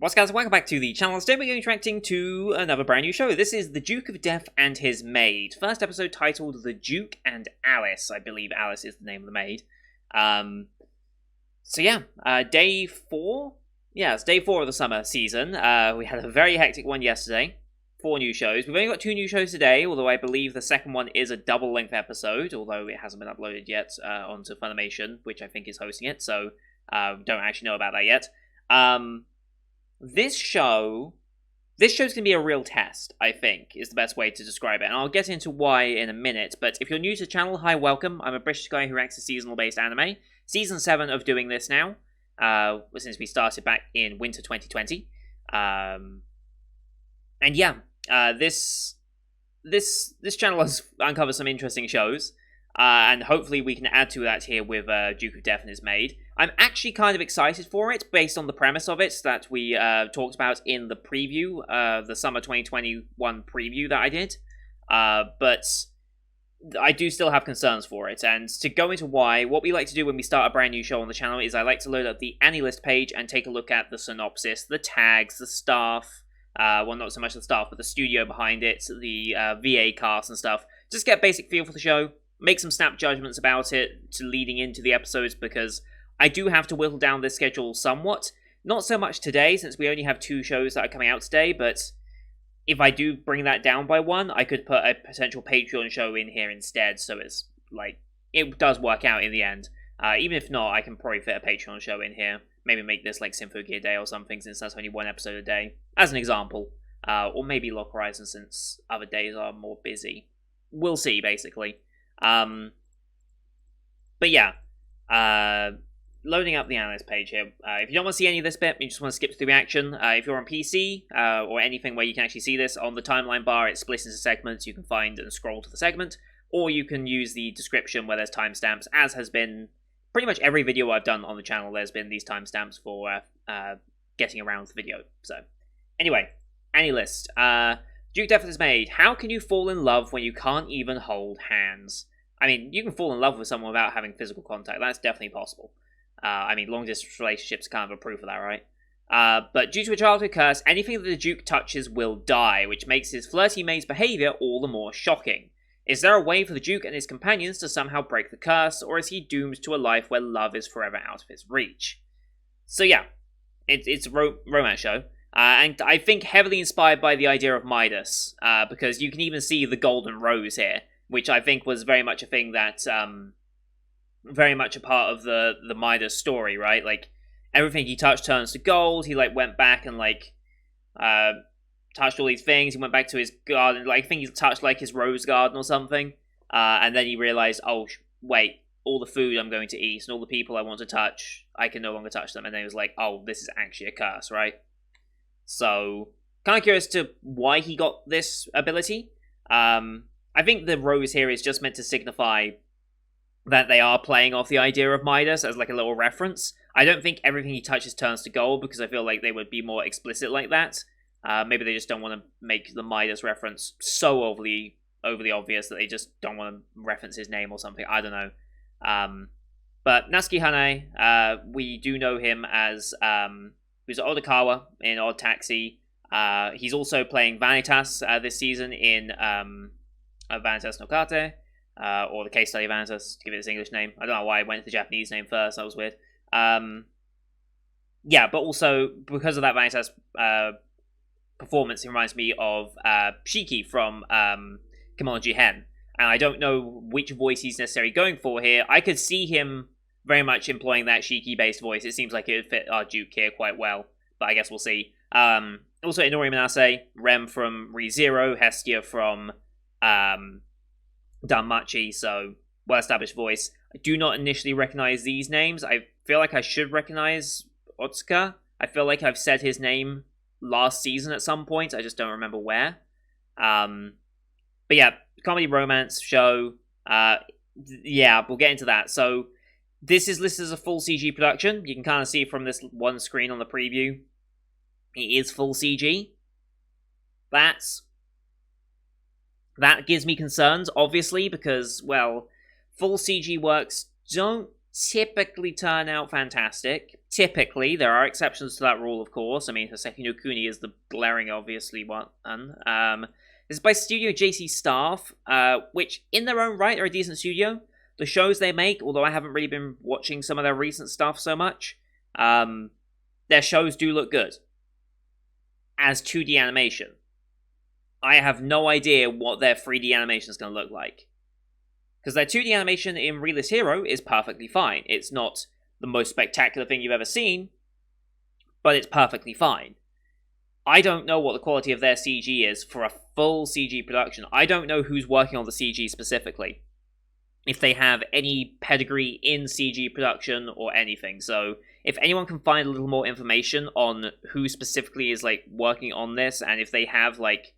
What's guys, welcome back to the channel. Today we're interacting to another brand new show. This is The Duke of Death and His Maid. First episode titled The Duke and Alice. I believe Alice is the name of the maid. Day 4? Yeah, it's day 4 of the summer season. We had a very hectic one yesterday. 4 new shows. We've only got 2 new shows today, although I believe the second one is a double-length episode, although it hasn't been uploaded yet onto Funimation, which I think is hosting it, so don't actually know about that yet. This show's going to be a real test, I think, is the best way to describe it. And I'll get into why in a minute, but if you're new to the channel, hi, welcome. I'm a British guy who reacts to seasonal-based anime. Season 7 of doing this now, since we started back in winter 2020. This channel has uncovered some interesting shows, and hopefully we can add to that here with Duke of Death and His Maid. I'm actually kind of excited for it, based on the premise of it that we talked about in the preview, the summer 2021 preview that I did. But I do still have concerns for it, and to go into why, what we like to do when we start a brand new show on the channel is I like to load up the AniList page and take a look at the synopsis, the tags, the staff, well, not so much the staff, but the studio behind it, the VA cast and stuff. Just get a basic feel for the show, make some snap judgments about it to leading into the episodes, because I do have to whittle down this schedule somewhat. Not so much today, since we only have 2 shows that are coming out today, but if I do bring that down by 1, I could put a potential Patreon show in here instead, so it's, like, it does work out in the end. Even if not, I can probably fit a Patreon show in here. Maybe make this, like, Symphogear Day or something, since that's only 1 episode a day, as an example. Or maybe Lock Horizon, since other days are more busy. We'll see, basically. Loading up the analyst page here. If you don't want to see any of this bit, you just want to skip through the action. If you're on PC, or anything where you can actually see this, on the timeline bar it's split into segments you can find and scroll to the segment, or you can use the description where there's timestamps, as has been pretty much every video I've done on the channel. There's been these timestamps for getting around the video. So, anyway, AniList. Duke Death is Made. How can you fall in love when you can't even hold hands? I mean, you can fall in love with someone without having physical contact. That's definitely possible. Long-distance relationships are kind of a proof of that, right? But due to a childhood curse, anything that the Duke touches will die, which makes his flirty maid's behaviour all the more shocking. Is there a way for the Duke and his companions to somehow break the curse, or is he doomed to a life where love is forever out of his reach? So yeah, it's a romance show. And I think heavily inspired by the idea of Midas, because you can even see the golden rose here, which I think was very much a thing that, very much a part of the Midas story, right? Like, everything he touched turns to gold. He, like, went back and, like, touched all these things. He went back to his garden. Like, I think he touched, like, his rose garden or something. And then he realized, oh, wait, all the food I'm going to eat and all the people I want to touch, I can no longer touch them. And then he was like, oh, this is actually a curse, right? So, kind of curious to why he got this ability. I think the rose here is just meant to signify that they are playing off the idea of Midas as like a little reference. I don't think everything he touches turns to gold, because I feel like they would be more explicit like that. Maybe they just don't want to make the Midas reference so overly obvious that they just don't want to reference his name or something. I don't know. But Natsuki Hanae, we do know him as who's Odakawa in Odd Taxi. He's also playing Vanitas this season in Vanitas no Kate. Or the case study of Vanitas, to give it its English name. I don't know why I went to the Japanese name first, that was weird. But also, because of that Vanitas performance, it reminds me of Shiki from Kemono Jihen. And I don't know which voice he's necessarily going for here. I could see him very much employing that Shiki-based voice. It seems like it would fit our Duke here quite well, but I guess we'll see. Also, Inori Manase, Rem from ReZero, Hestia from Danmachi, so well-established voice. I do not initially recognize these names. I feel like I should recognize Otsuka. I feel like I've said his name last season at some point. I just don't remember where. But yeah, comedy romance show. We'll get into that. So this is listed as a full CG production. You can kind of see from this one screen on the preview. It is full CG. That gives me concerns, obviously, because, well, full CG works don't typically turn out fantastic. Typically, there are exceptions to that rule, of course. I mean, Hoseki no Kuni is the glaring, obviously one. This is by Studio JC Staff, which in their own right are a decent studio. The shows they make, although I haven't really been watching some of their recent stuff so much, their shows do look good. As 2D animation, I have no idea what their 3D animation is going to look like. Because their 2D animation in Realist Hero is perfectly fine. It's not the most spectacular thing you've ever seen, but it's perfectly fine. I don't know what the quality of their CG is for a full CG production. I don't know who's working on the CG specifically. If they have any pedigree in CG production or anything. So if anyone can find a little more information on who specifically is like working on this, and if they have like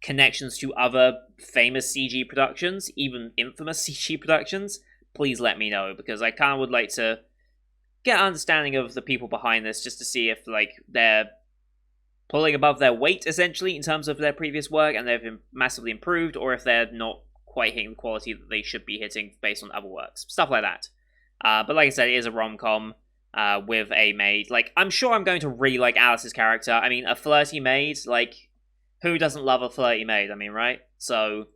connections to other famous CG productions, even infamous CG productions, please let me know, because I kind of would like to get an understanding of the people behind this, just to see if like they're pulling above their weight essentially in terms of their previous work and they've been massively improved, or if they're not quite hitting the quality that they should be hitting based on other works, stuff like that. But like I said, it is a rom-com with a maid. Like, I'm sure I'm going to really like Alice's character. I mean, a flirty maid, like, who doesn't love a flirty maid? I mean, right? So,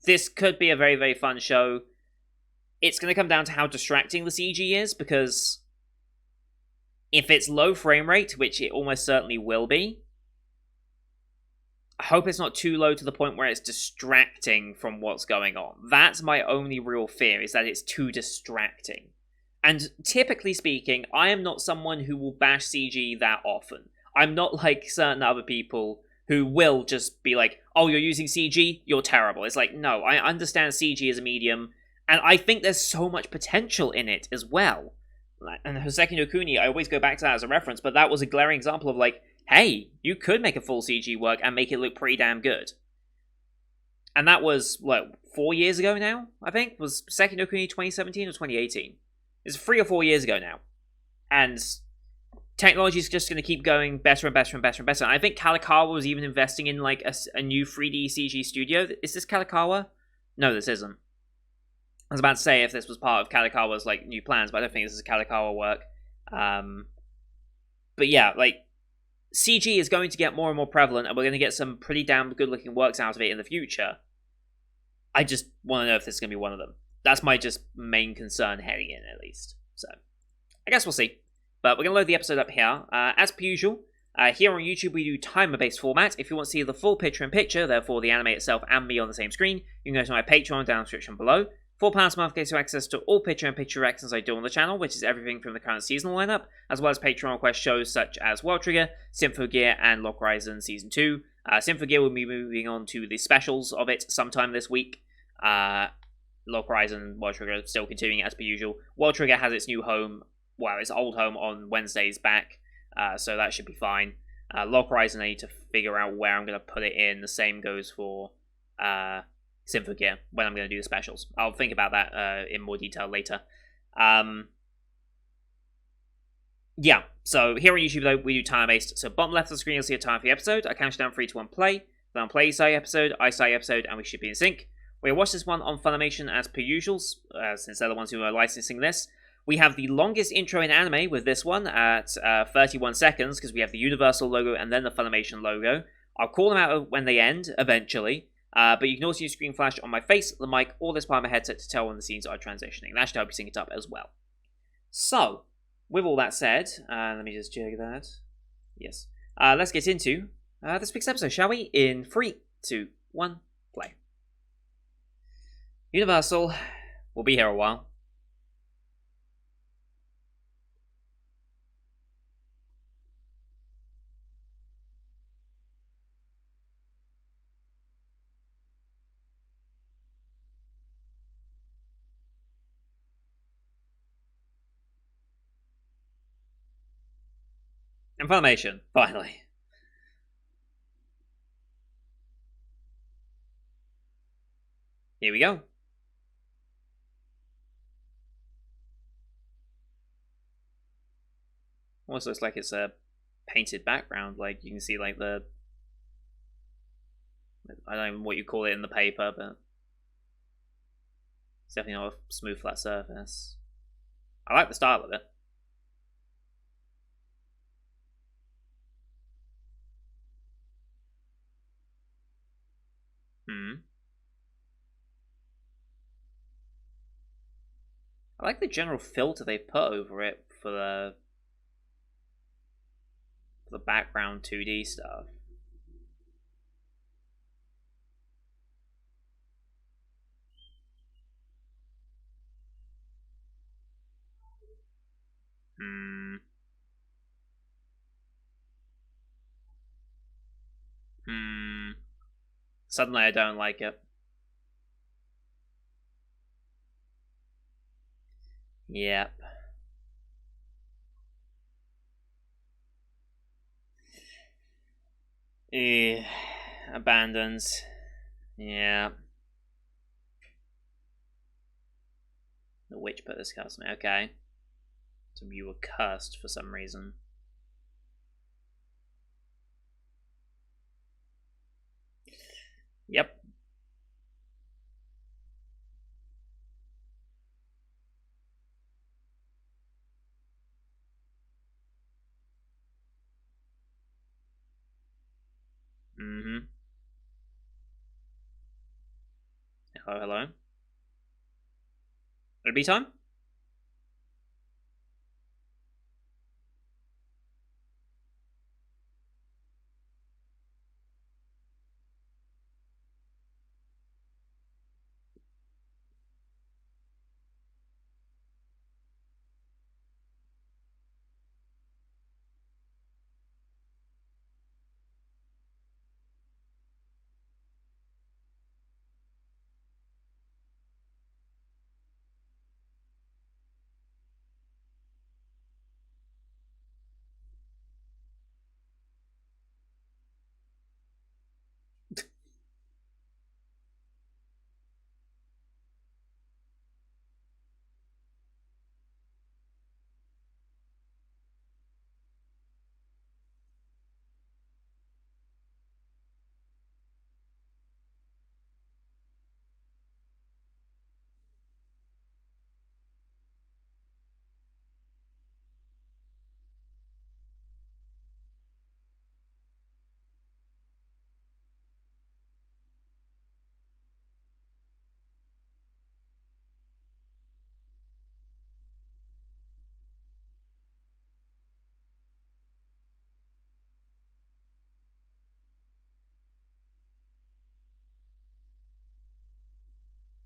this could be a very, very fun show. It's going to come down to how distracting the CG is, because if it's low frame rate, which it almost certainly will be, I hope it's not too low to the point where it's distracting from what's going on. That's my only real fear, is that it's too distracting. And typically speaking, I am not someone who will bash CG that often. I'm not like certain other people who will just be like, oh, you're using CG? You're terrible. It's like, no, I understand CG as a medium, and I think there's so much potential in it as well. And Hoseki no Kuni, I always go back to that as a reference, but that was a glaring example of like, hey, you could make a full CG work and make it look pretty damn good. And that was, what, 4 years ago now, I think? Was Hoseki no Kuni 2017 or 2018? It's 3 or 4 years ago now. And technology is just going to keep going better and better and better and better. And I think Kalikawa was even investing in like a new 3D CG studio. Is this Kalikawa? No, this isn't. I was about to say if this was part of Kalikawa's like new plans, but I don't think this is Kalikawa work. But yeah, like, CG is going to get more and more prevalent, and we're going to get some pretty damn good-looking works out of it in the future. I just want to know if this is going to be one of them. That's my just main concern heading in, at least. So, I guess we'll see. But we're going to load the episode up here. As per usual, here on YouTube we do timer-based format. If you want to see the full picture-in-picture, therefore the anime itself and me on the same screen, you can go to my Patreon down in the description below. £4 a month gets you access to all picture-in-picture reactions I do on the channel, which is everything from the current seasonal lineup, as well as Patreon request shows such as World Trigger, Symphogear, and Lock Horizon Season 2. Symphogear will be moving on to the specials of it sometime this week. Lock Horizon and World Trigger still continuing as per usual. World Trigger has its new home, well, its old home on Wednesdays back, so that should be fine. Lock Horizon, I need to figure out where I'm going to put it in. The same goes for Symphogear, when I'm going to do the specials. I'll think about that in more detail later. Yeah, so here on YouTube, though, we do time-based. So bottom left of the screen, you'll see a time for the episode. I count down 3, 2, 1, play. Then I'll play you say episode, I say episode, and we should be in sync. We'll watch this one on Funimation as per usual, since they're the ones who are licensing this. We have the longest intro in anime with this one at 31 seconds, because we have the Universal logo and then the Funimation logo. I'll call them out when they end, eventually. But you can also use screen flash on my face, the mic, or this part of my headset to tell when the scenes are transitioning. That should help you sync it up as well. So, with all that said, let me just check that. Yes. Let's get into this week's episode, shall we? In 3, 2, 1, play. Universal will be here a while. And Funimation, finally. Here we go. Almost looks like it's a painted background. Like, you can see, like, the... I don't know what you call it in the paper, but... It's definitely not a smooth, flat surface. I like the style of it. Hmm. I like the general filter they put over it for the background 2D stuff. Hmm. Hmm. Suddenly I don't like it. Yep. Eh, abandons. Yeah. The witch put this curse on me. Okay. So you were cursed for some reason. Yep. Mm-hmm. Hello, hello. It'll be time?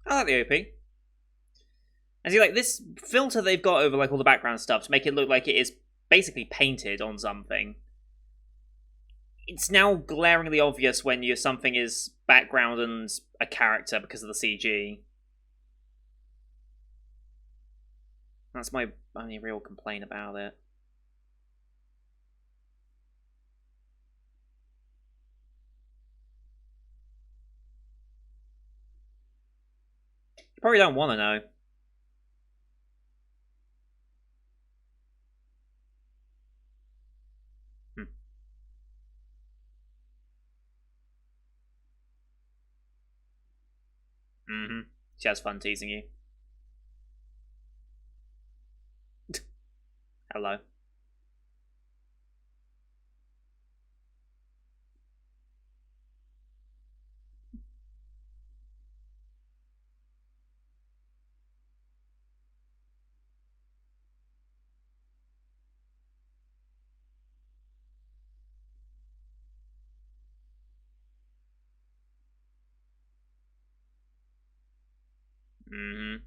I like the OP. And see, like, this filter they've got over, like, all the background stuff to make it look like it is basically painted on something. It's now glaringly obvious when something is background and a character because of the CG. That's my only real complaint about it. You probably don't want to know. Hmm. Mm-hmm. She has fun teasing you. Hello. Mm-hmm.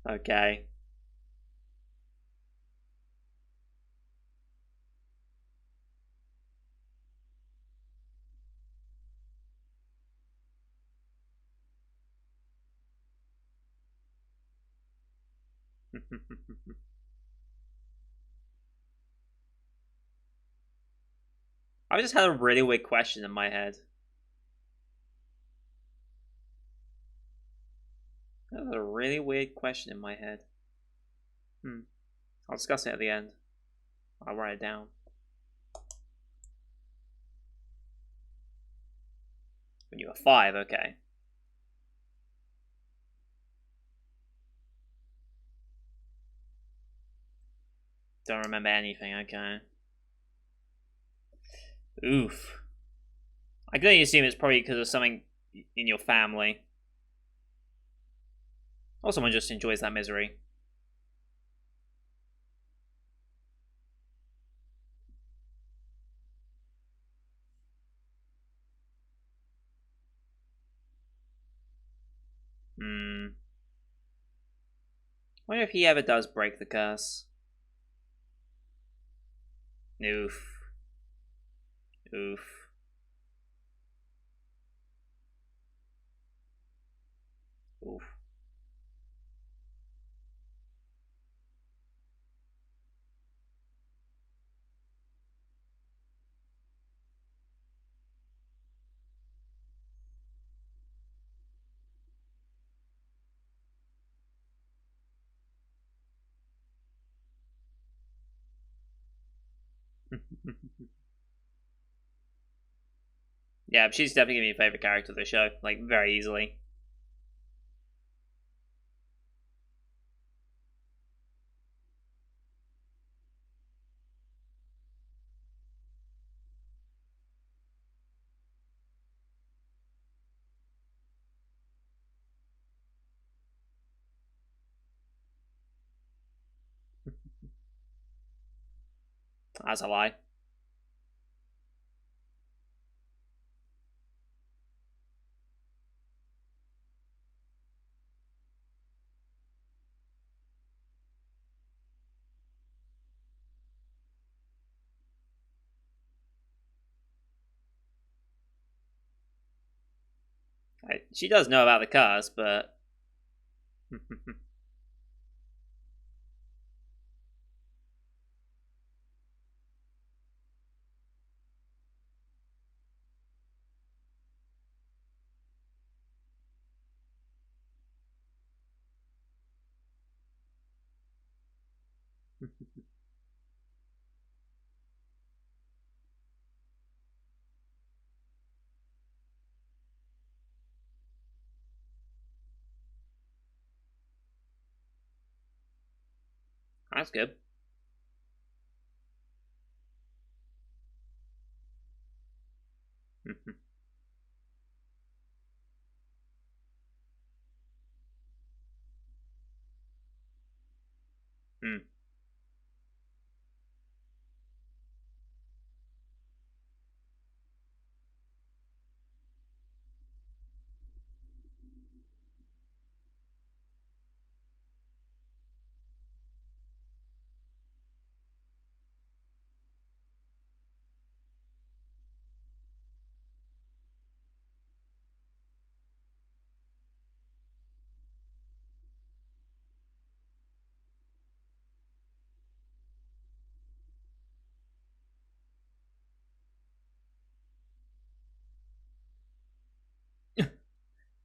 Okay. I just had a really weird question in my head. That was a really weird question in my head. I'll discuss it at the end. I'll write it down. When you were 5, okay. Don't remember anything, okay. Oof. I can only assume it's probably because of something in your family. Or someone just enjoys that misery. Wonder if he ever does break the curse. Oof. Oof. Oof. Yeah, she's definitely gonna be a favorite character of the show, like very easily. That's a lie. She does know about the curse, but that's good.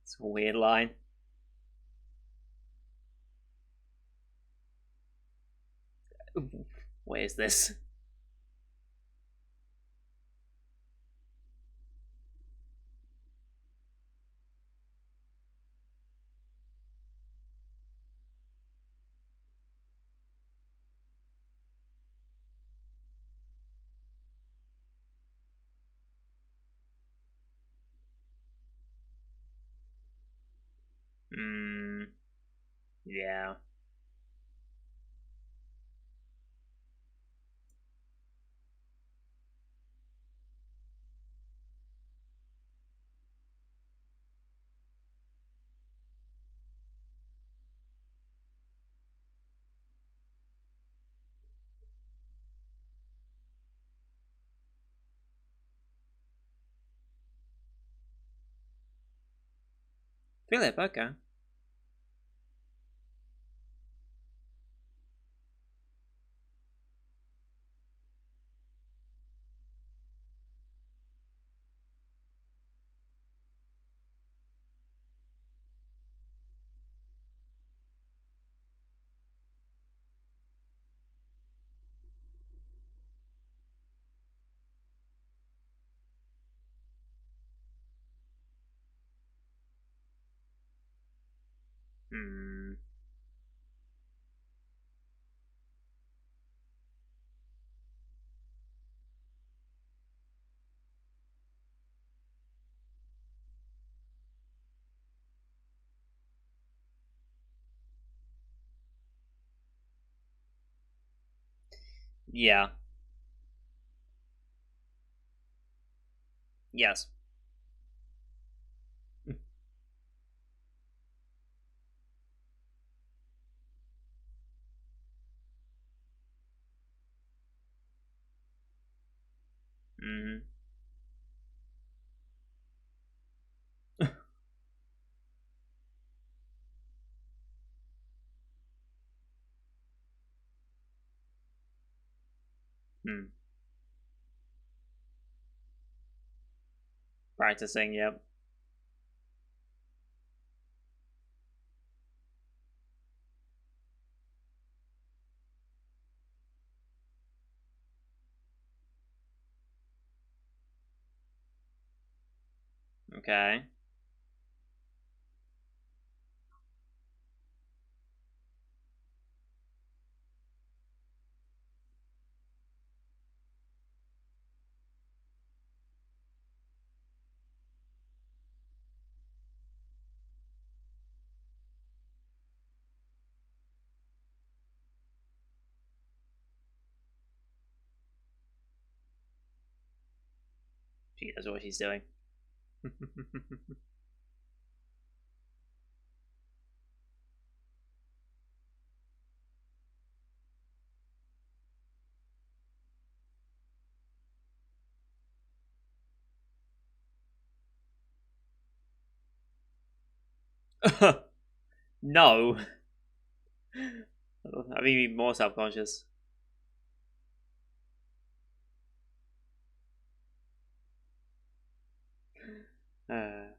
It's a weird line. What is this? Yeah. Philip, okay. Hmm. Yeah. Yes. Hmm. Hmm. Practicing. Yep. Okay. She knows what she's doing. No. I mean, more self-conscious. Uh,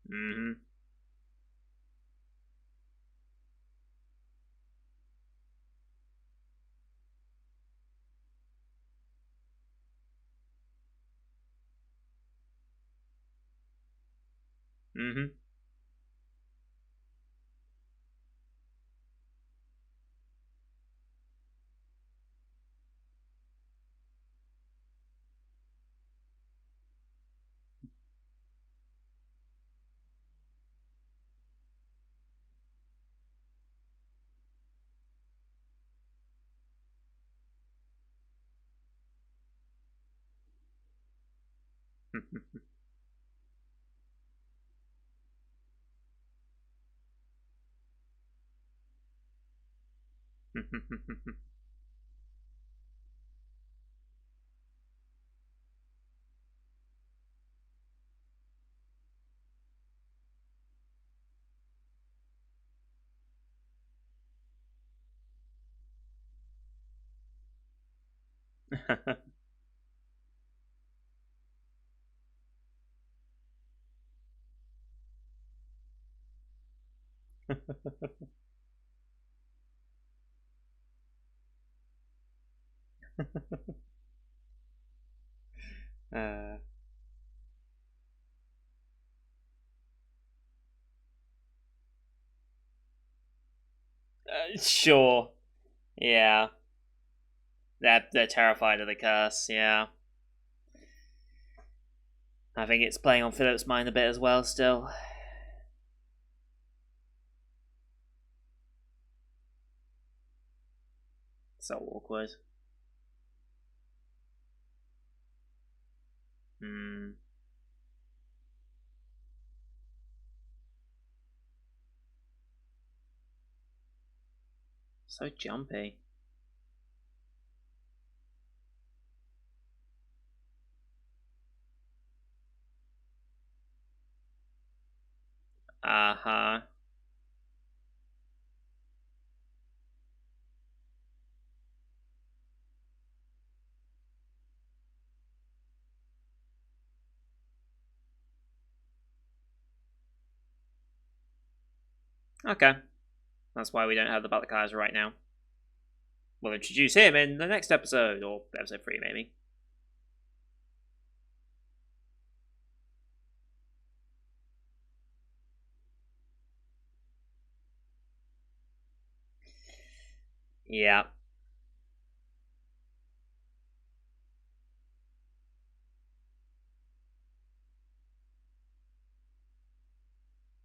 mm-hmm. Mm-hmm. uh, sure. Yeah. They're terrified of the curse. Yeah. I think it's playing on Philip's mind a bit as well. Still, so awkward. Hmm. So jumpy. Uh huh. Okay. That's why we don't have the Balakaiser right now. We'll introduce him in the next episode, or episode 3, maybe. Yeah.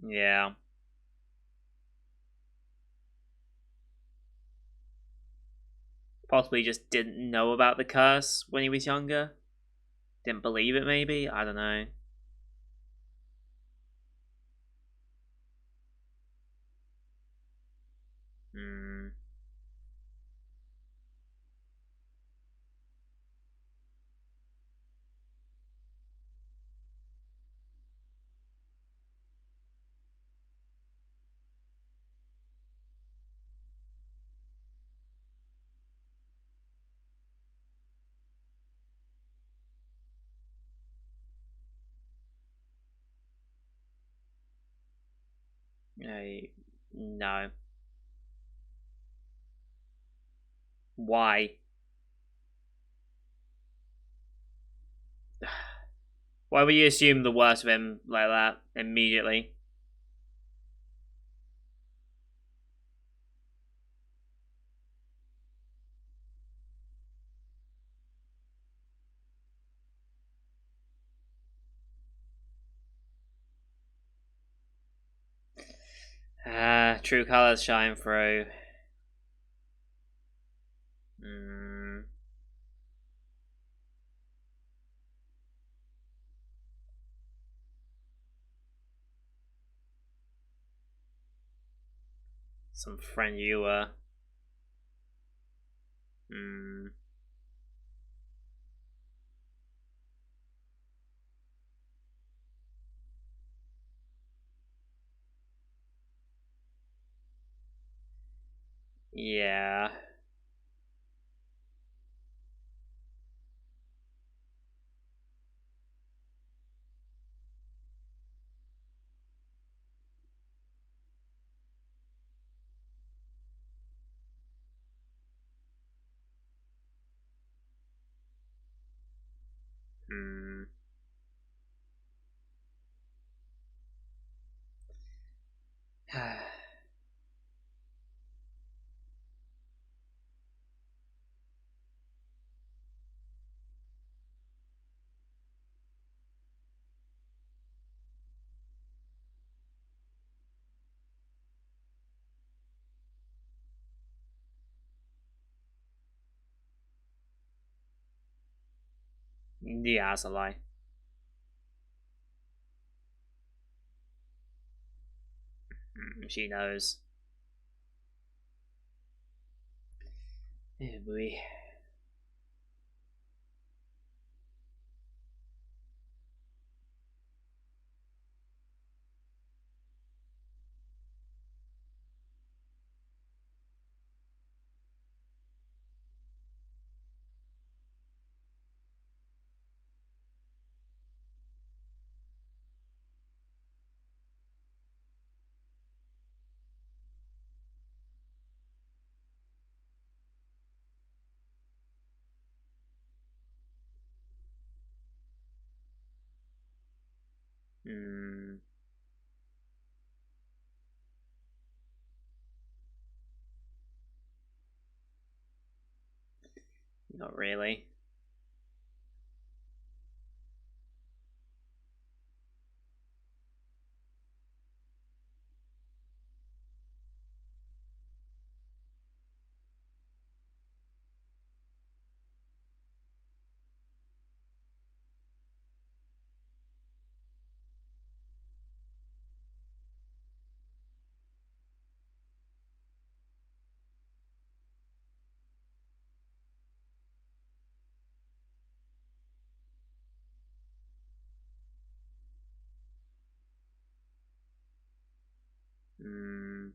Yeah. Possibly just didn't know about the curse when he was younger. Didn't believe it, maybe? I don't know. Hmm. No. Why? Why would you assume the worst of him like that immediately? True colors shine through. Mm, some friend you were. Mm, yeah. Mm. Yeah, that's a lie. She knows. Yeah, boy. Mm, not really. Mm,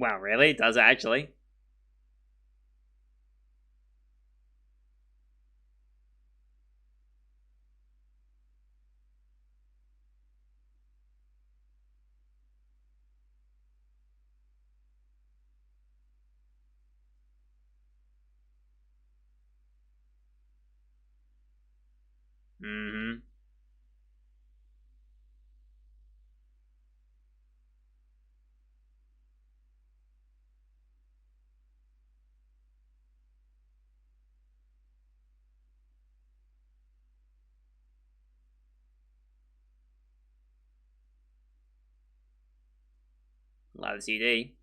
Wow, really? Does it actually? Mm-hmm. Like the CD.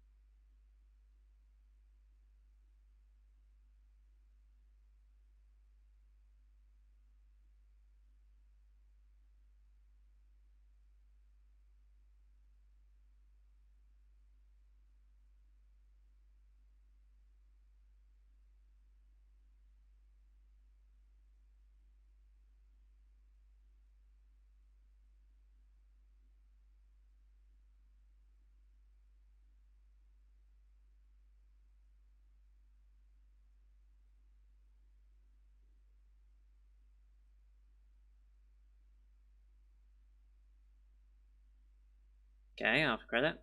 Okay, after credit.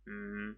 Mm-hmm.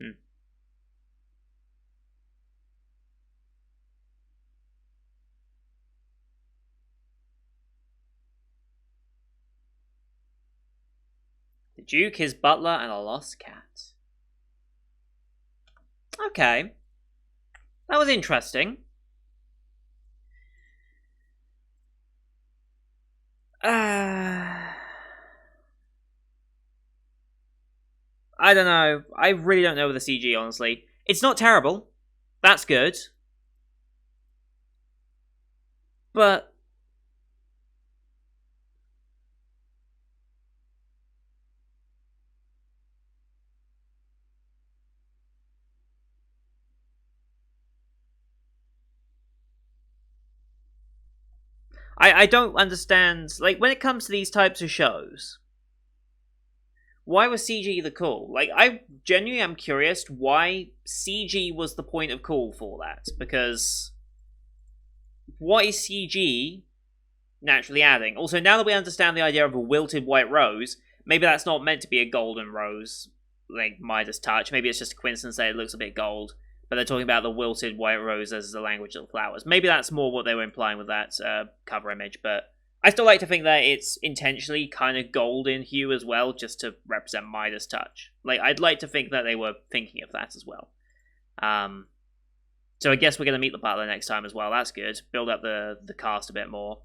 Hmm. The Duke, his butler, and a lost cat. Okay. That was interesting. I don't know. I really don't know with the CG, honestly. It's not terrible. That's good. But I don't understand. Like, when it comes to these types of shows, why was CG the call? Like, I genuinely am curious why CG was the point of call for that. Because what is CG naturally adding? Also, now that we understand the idea of a wilted white rose, maybe that's not meant to be a golden rose, like Midas touch. Maybe it's just a coincidence that it looks a bit gold. But they're talking about the wilted white rose as the language of the flowers. Maybe that's more what they were implying with that cover image. But I still like to think that it's intentionally kind of gold in hue as well, just to represent Midas touch. Like, I'd like to think that they were thinking of that as well. Um, so I guess we're going to meet the butler next time as well. That's good. Build up the cast a bit more.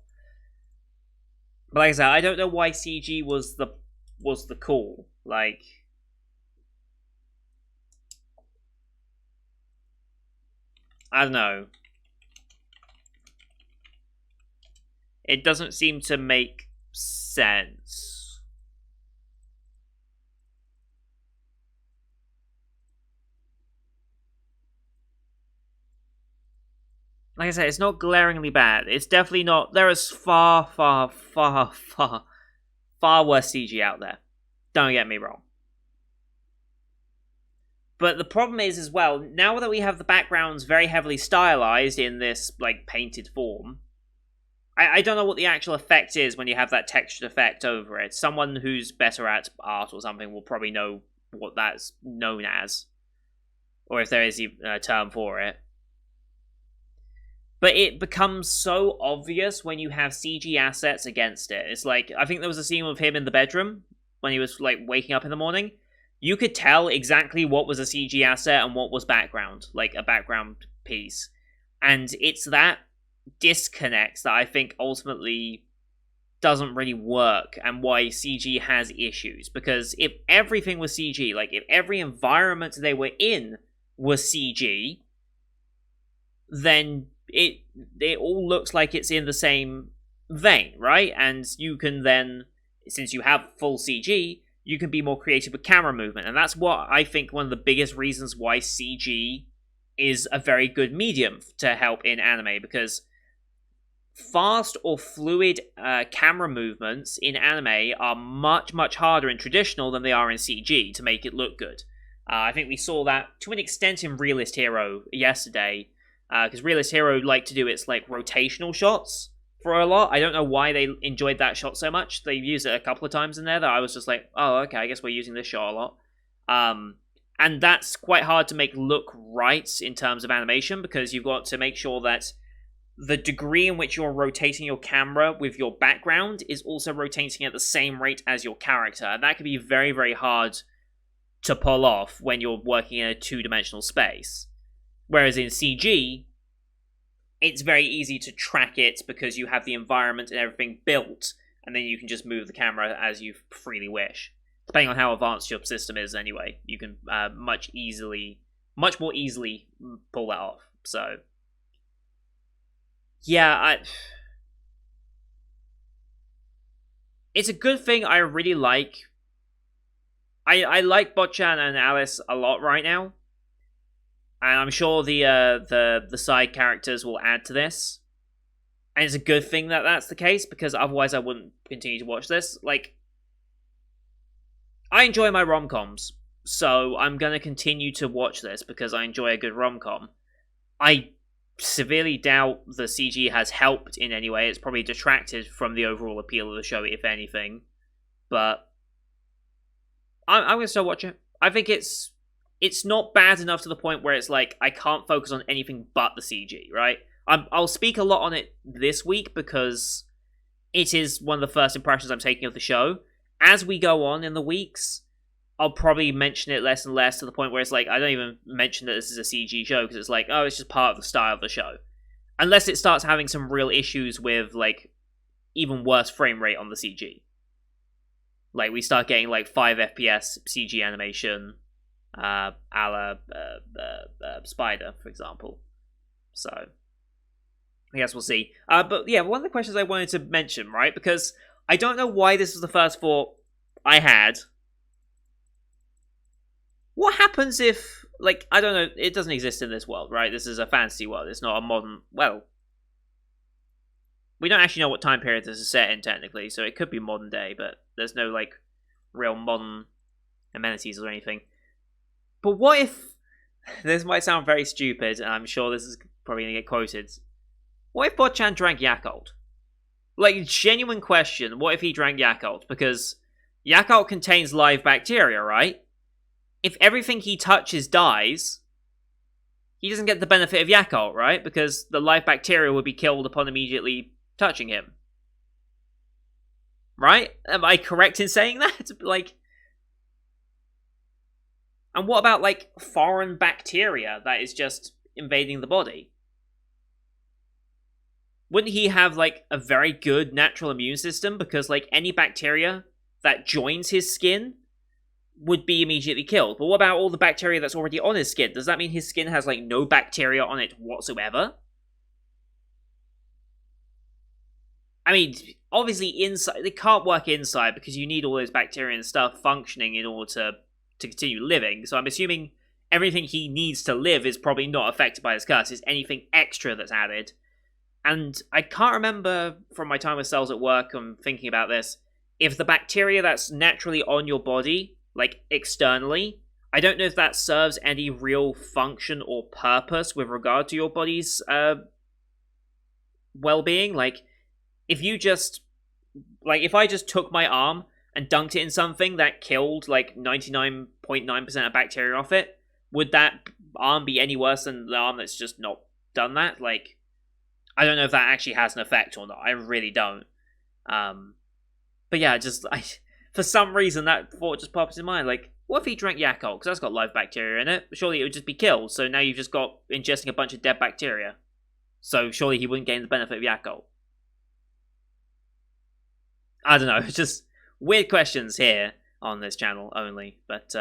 But like I said, I don't know why CG was the call. Like, I don't know. It doesn't seem to make sense. Like I said, it's not glaringly bad. It's definitely not. There is far, far, far, far, far worse CG out there. Don't get me wrong. But the problem is, as well, now that we have the backgrounds very heavily stylized in this, like, painted form, I don't know what the actual effect is when you have that textured effect over it. Someone who's better at art or something will probably know what that's known as, or if there is a term for it. But it becomes so obvious when you have CG assets against it. It's like, I think there was a scene with him in the bedroom, when he was like waking up in the morning, you could tell exactly what was a CG asset and what was background, like a background piece. And it's that disconnect that I think ultimately doesn't really work, and why CG has issues. Because if everything was CG, like if every environment they were in was CG, then it all looks like it's in the same vein, right? And you can then, since you have full CG, you can be more creative with camera movement. And that's what I think one of the biggest reasons why CG is a very good medium to help in anime, because fast or fluid camera movements in anime are much, much harder in traditional than they are in CG to make it look good. I think we saw that to an extent in Realist Hero yesterday, because Realist Hero liked to do its like rotational shots for a lot. I don't know why they enjoyed that shot so much. They used it a couple of times in there that I was just like, oh, okay, I guess we're using this shot a lot. And that's quite hard to make look right in terms of animation, because you've got to make sure that the degree in which you're rotating your camera with your background is also rotating at the same rate as your character. And that can be very, very hard to pull off when you're working in a two-dimensional space. Whereas in CG, it's very easy to track it because you have the environment and everything built, and then you can just move the camera as you freely wish. Depending on how advanced your system is anyway, you can much more easily pull that off. So yeah, it's a good thing. I really like. I like Bocchan and Alice a lot right now, and I'm sure the side characters will add to this. And it's a good thing that that's the case, because otherwise I wouldn't continue to watch this. Like, I enjoy my rom-coms, so I'm gonna continue to watch this because I enjoy a good rom-com. I severely doubt the CG has helped in any way. It's probably detracted from the overall appeal of the show, if anything. But I'm going to still watch it. I think it's not bad enough to the point where it's like I can't focus on anything but the CG, right? I'll speak a lot on it this week because it is one of the first impressions I'm taking of the show. As we go on in the weeks, I'll probably mention it less and less, to the point where it's like I don't even mention that this is a CG show, because it's like, oh, it's just part of the style of the show. Unless it starts having some real issues with, like, even worse frame rate on the CG. Like, we start getting, like, 5 FPS CG animation, a la Spider, for example. So, I guess we'll see. But, yeah, one of the questions I wanted to mention, right, because I don't know why this was the first thought I had. What happens if, like, I don't know, it doesn't exist in this world, right? This is a fantasy world. It's not a modern, well, we don't actually know what time period this is set in, technically, so it could be modern day, but there's no, like, real modern amenities or anything. But what if, this might sound very stupid, and I'm sure this is probably going to get quoted, what if Bocchan drank Yakult? Like, genuine question, what if he drank Yakult? Because Yakult contains live bacteria, right? If everything he touches dies, he doesn't get the benefit of Yakult, right? Because the live bacteria would be killed upon immediately touching him. Right? Am I correct in saying that? Like, and what about, like, foreign bacteria that is just invading the body? Wouldn't he have, like, a very good natural immune system? Because, like, any bacteria that joins his skin would be immediately killed. But what about all the bacteria that's already on his skin? Does that mean his skin has, like, no bacteria on it whatsoever? I mean, obviously inside, they can't work inside because you need all those bacteria and stuff functioning in order to continue living. So I'm assuming everything he needs to live is probably not affected by this curse. It's anything extra that's added. And I can't remember from my time with cells at work, I'm thinking about this, if the bacteria that's naturally on your body, like, externally, I don't know if that serves any real function or purpose with regard to your body's well-being. Like, if you just, like, if I just took my arm and dunked it in something that killed, like, 99.9% of bacteria off it, would that arm be any worse than the arm that's just not done that? Like, I don't know if that actually has an effect or not. I really don't. But yeah, just, for some reason, that thought just pops in mind. Like, what if he drank Yakult? Because that's got live bacteria in it. Surely it would just be killed. So now you've just got ingesting a bunch of dead bacteria. So surely he wouldn't gain the benefit of Yakult. I don't know. It's just weird questions here on this channel only. But,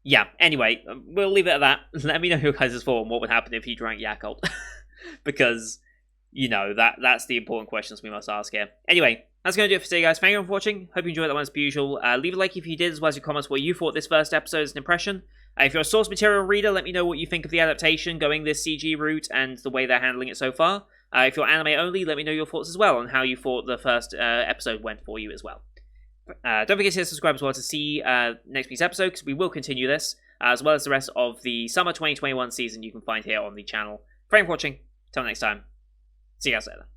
yeah. Anyway, we'll leave it at that. Let me know your guys' thought on what would happen if he drank Yakult. Because, you know, that's the important questions we must ask here. Anyway, that's going to do it for today, guys. Thank you for watching. Hope you enjoyed that one as per usual. Leave a like if you did, as well as your comments what you thought this first episode as an impression. If you're a source material reader, let me know what you think of the adaptation, going this CG route, and the way they're handling it so far. If you're anime only, let me know your thoughts as well on how you thought the first episode went for you as well. Don't forget to hit subscribe as well to see next week's episode, because we will continue this, as well as the rest of the summer 2021 season you can find here on the channel. Thank you for watching. Till next time. See you guys later.